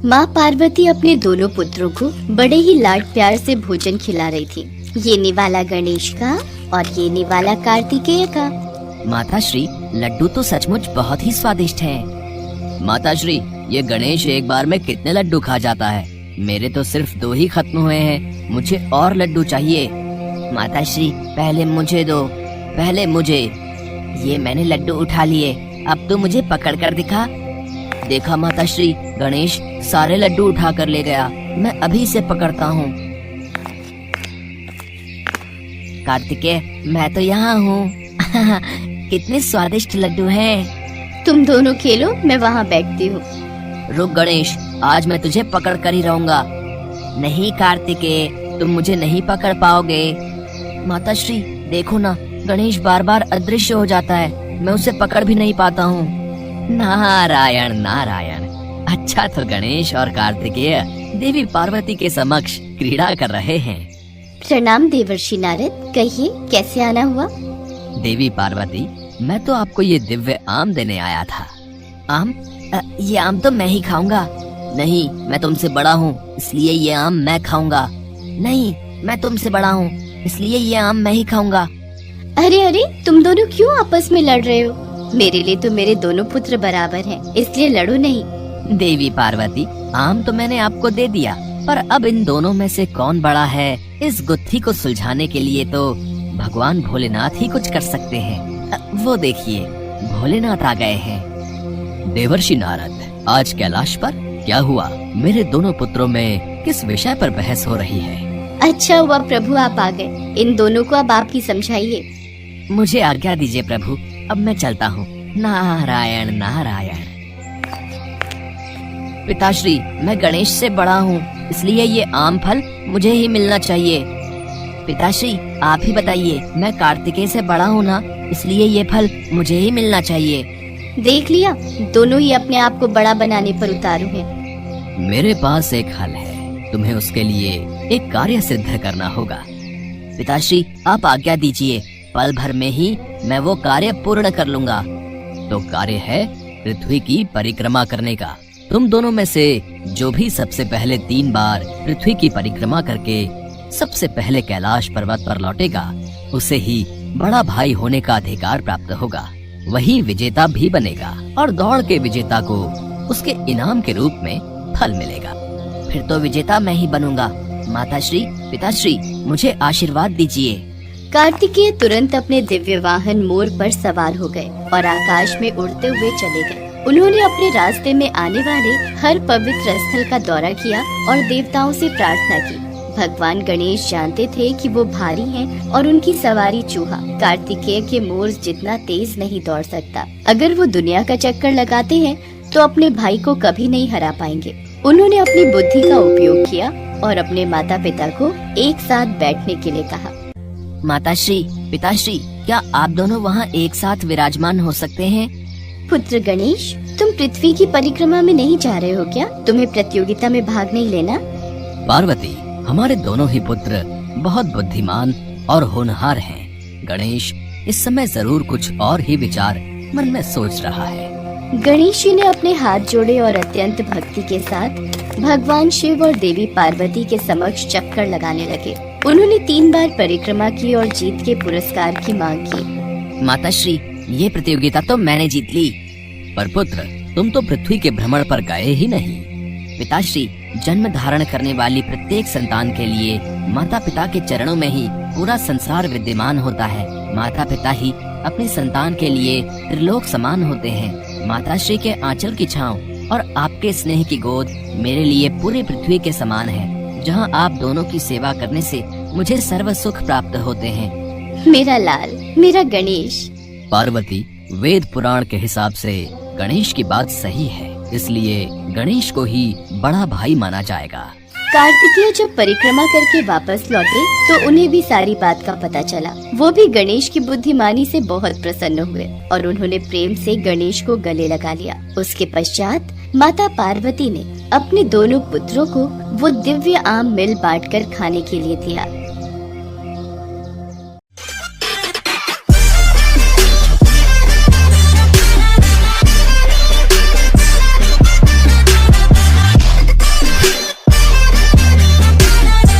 माँ पार्वती अपने दोनों पुत्रों को बड़े ही लाड प्यार से भोजन खिला रही थी। ये निवाला गणेश का और ये निवाला कार्तिकेय का। माताश्री, लड्डू तो सचमुच बहुत ही स्वादिष्ट हैं। माताश्री, ये गणेश एक बार में कितने लड्डू खा जाता है? मेरे तो सिर्फ 2 ही खत्म हुए हैं, मुझे और लड्डू चाहिए। माताश्री, पहले मुझे दो, पहले मुझे। ये मैंने लड्डू उठा लिए, अब तो मुझे पकड़ कर दिखा। देखा माताश्री, गणेश सारे लड्डू उठा कर ले गया, मैं अभी इसे पकड़ता हूँ। कार्तिकेय, मैं तो यहाँ हूँ। कितने स्वादिष्ट लड्डू हैं। तुम दोनों खेलो, मैं वहाँ बैठती हूँ। रुक गणेश, आज मैं तुझे पकड़ कर ही रहूंगा। नहीं कार्तिकेय, तुम मुझे नहीं पकड़ पाओगे। माताश्री, देखो ना, गणेश बार बार अदृश्य हो जाता है, मैं उसे पकड़ भी नहीं पाता हूँ। नारायण नारायण। अच्छा तो गणेश और कार्तिकेय देवी पार्वती के समक्ष क्रीड़ा कर रहे हैं। प्रणाम देवर्षि नारद, कहिए कैसे आना हुआ? देवी पार्वती, मैं तो आपको ये दिव्य आम देने आया था। आम? ये आम तो मैं ही खाऊंगा। नहीं, मैं तुमसे बड़ा हूँ, इसलिए ये आम मैं खाऊंगा। नहीं, मैं तुमसे बड़ा हूँ, इसलिए ये आम मैं ही खाऊंगा। अरे अरे, तुम दोनों क्यों आपस में लड़ रहे हो? मेरे लिए तो मेरे दोनों पुत्र बराबर हैं, इसलिए लड़ो नहीं। देवी पार्वती, आम तो मैंने आपको दे दिया, पर अब इन दोनों में से कौन बड़ा है, इस गुत्थी को सुलझाने के लिए तो भगवान भोलेनाथ ही कुछ कर सकते हैं। वो देखिए, भोलेनाथ आ गए हैं। देवर्षि नारद, आज कैलाश पर क्या हुआ? मेरे दोनों पुत्रों में किस विषय पर बहस हो रही है? अच्छा हुआ प्रभु आप आ गए, इन दोनों को अब आप ही समझाइए। मुझे आज्ञा दीजिए प्रभु, अब मैं चलता हूँ। नारायण नारायण। पिताश्री, मैं गणेश से बड़ा हूँ, इसलिए ये आम फल मुझे ही मिलना चाहिए। पिताश्री, आप ही बताइए, मैं कार्तिकेय से बड़ा हूँ ना, इसलिए ये फल मुझे ही मिलना चाहिए। देख लिया, दोनों ही अपने आप को बड़ा बनाने पर उतारू हैं। मेरे पास एक हल है, तुम्हें उसके लिए एक कार्य सिद्ध करना होगा। पिताश्री, आप आज्ञा दीजिए, पल भर में ही मैं वो कार्य पूर्ण कर लूंगा। तो कार्य है पृथ्वी की परिक्रमा करने का। तुम दोनों में से जो भी सबसे पहले 3 बार पृथ्वी की परिक्रमा करके सबसे पहले कैलाश पर्वत पर लौटेगा, उसे ही बड़ा भाई होने का अधिकार प्राप्त होगा। वही विजेता भी बनेगा और दौड़ के विजेता को उसके इनाम के रूप में फल मिलेगा। फिर तो विजेता मैं ही बनूंगा। माताश्री, पिताश्री, मुझे आशीर्वाद दीजिए। कार्तिकेय तुरंत अपने दिव्य वाहन मोर पर सवार हो गए और आकाश में उड़ते हुए चले गए। उन्होंने अपने रास्ते में आने वाले हर पवित्र स्थल का दौरा किया और देवताओं से प्रार्थना की। भगवान गणेश जानते थे कि वो भारी हैं और उनकी सवारी चूहा कार्तिकेय के मोर जितना तेज नहीं दौड़ सकता। अगर वो दुनिया का चक्कर लगाते हैं तो अपने भाई को कभी नहीं हरा पाएंगे। उन्होंने अपनी बुद्धि का उपयोग किया और अपने माता पिता को एक साथ बैठने के लिए कहा। माताश्री, पिताश्री, क्या आप दोनों वहाँ एक साथ विराजमान हो सकते हैं? पुत्र गणेश, तुम पृथ्वी की परिक्रमा में नहीं जा रहे हो क्या? तुम्हें प्रतियोगिता में भाग नहीं लेना? पार्वती, हमारे दोनों ही पुत्र बहुत बुद्धिमान और होनहार हैं। गणेश इस समय जरूर कुछ और ही विचार मन में सोच रहा है। गणेश जी ने अपने हाथ जोड़े और अत्यंत भक्ति के साथ भगवान शिव और देवी पार्वती के समक्ष चक्कर लगाने लगे। उन्होंने 3 बार परिक्रमा की और जीत के पुरस्कार की मांग की। माताश्री, ये प्रतियोगिता तो मैंने जीत ली, पर पुत्र, तुम तो पृथ्वी के भ्रमण पर गए ही नहीं। पिताश्री, जन्म धारण करने वाली प्रत्येक संतान के लिए माता पिता के चरणों में ही पूरा संसार विद्यमान होता है। माता पिता ही अपने संतान के लिए त्रिलोक समान होते हैं। माताश्री के आंचल की छांव और आपके स्नेह की गोद मेरे लिए पूरी पृथ्वी के समान है, जहां आप दोनों की सेवा करने से मुझे सर्व सुख प्राप्त होते हैं। मेरा लाल, मेरा गणेश। पार्वती, वेद पुराण के हिसाब से गणेश की बात सही है, इसलिए गणेश को ही बड़ा भाई माना जाएगा। कार्तिकेय जब परिक्रमा करके वापस लौटे तो उन्हें भी सारी बात का पता चला। वो भी गणेश की बुद्धिमानी से बहुत प्रसन्न हुए और उन्होंने प्रेम से गणेश को गले लगा लिया। उसके पश्चात माता पार्वती ने अपने दोनों पुत्रों को वो दिव्य आम मिल बांटकर खाने के लिए दिया।